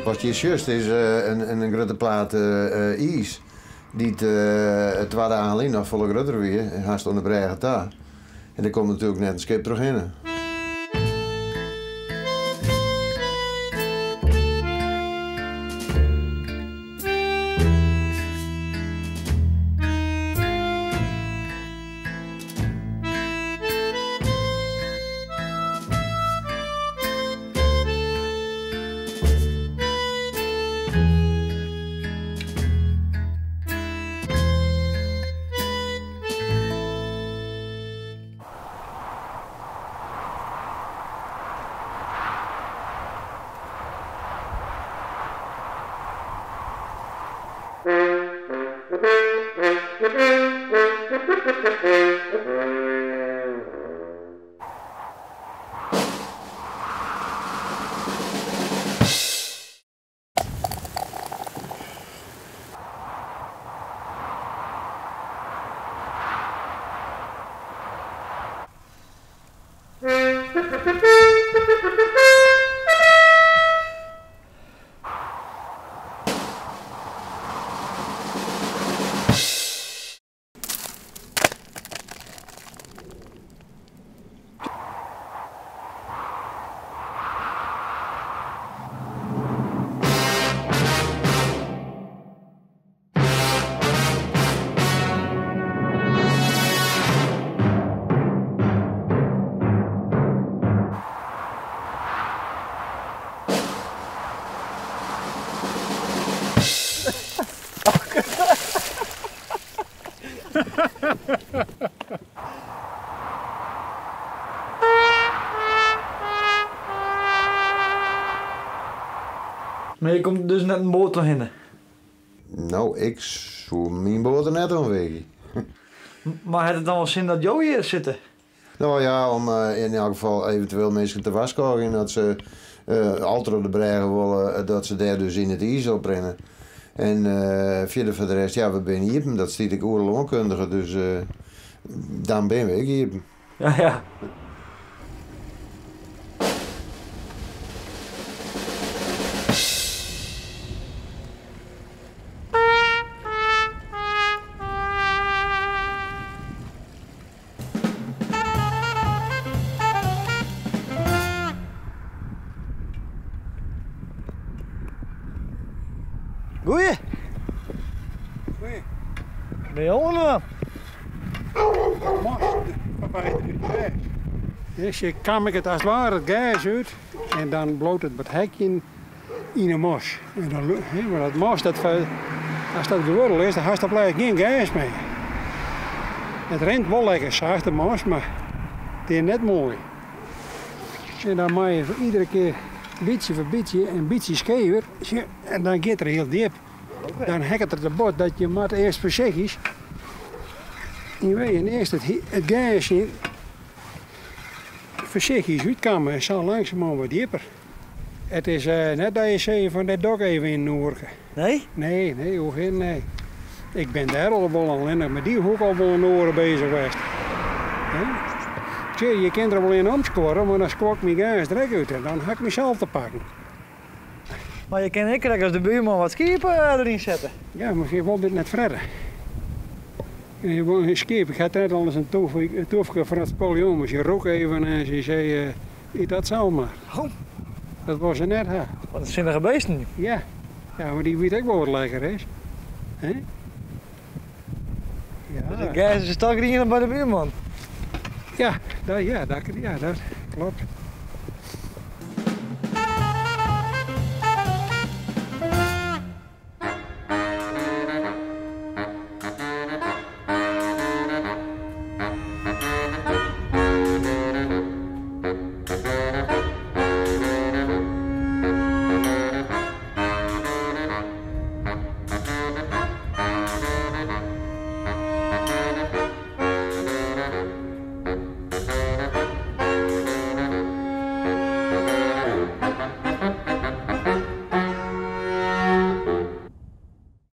Wat je juist is een grote plaat ijs. Die het tweede alleen nog volle groter weer. Haast onder de bregen daar. En er komt natuurlijk net een schip terug in. Maar je komt dus net een boot doorheen. Nou, ik zou mijn boot er net omweg. Maar heeft het dan wel zin dat jou hier zitten? Nou ja, om in elk geval eventueel mensen te waskoken. Dat ze altijd op de bregen willen, dat ze daar dus in het ijs oprennen. En verder voor de rest, ja, we zijn hier. Dat stiet ik oerloonkundige, dus dan ben ik hier. Ja, ja. Goeie. Goeie. Ben je honger? Dus je kam ik het als het ware het gas uit en dan bloot het met hekje in een mos. En dan, maar dat mos, als dat geworden is, dan heeft er blijkbaar geen gas mee. Het rent wel lekker zacht, de mos, maar het is net mooi. En dan maak je iedere keer beetje voor beetje een beetje schever en dan gaat er heel diep. Dan hekt het de bot dat je maar eerst voorzichtig is. En weet je, eerst het gasje voorzichtig uitkomen en zo langzamerhand wat dieper. Het is net dat je zegt van dat dok even in Noorke. Nee? Nee, hoe geen nee. Ik ben daar al wel alleen met die hoek al wel een oren bezig geweest. Tjie, je kunt er wel in omscoren, maar dan squak mijn gas direct uit en dan ga ik mezelf te pakken. Maar je kan ik als de buurman wat schepen erin zetten. Ja, maar je wilt dit net verder. Een schip, ik had net al eens een toefje van het Napoleon, maar je rook even en ze zei, dat zal maar. Oh. Dat was er net, hè. Wat een zinnige beesten. Ja, maar die weet ook wel wat lekker is. Hè? Ja. Dus de gas is toch niet bij de buurman. Ja, dat klopt.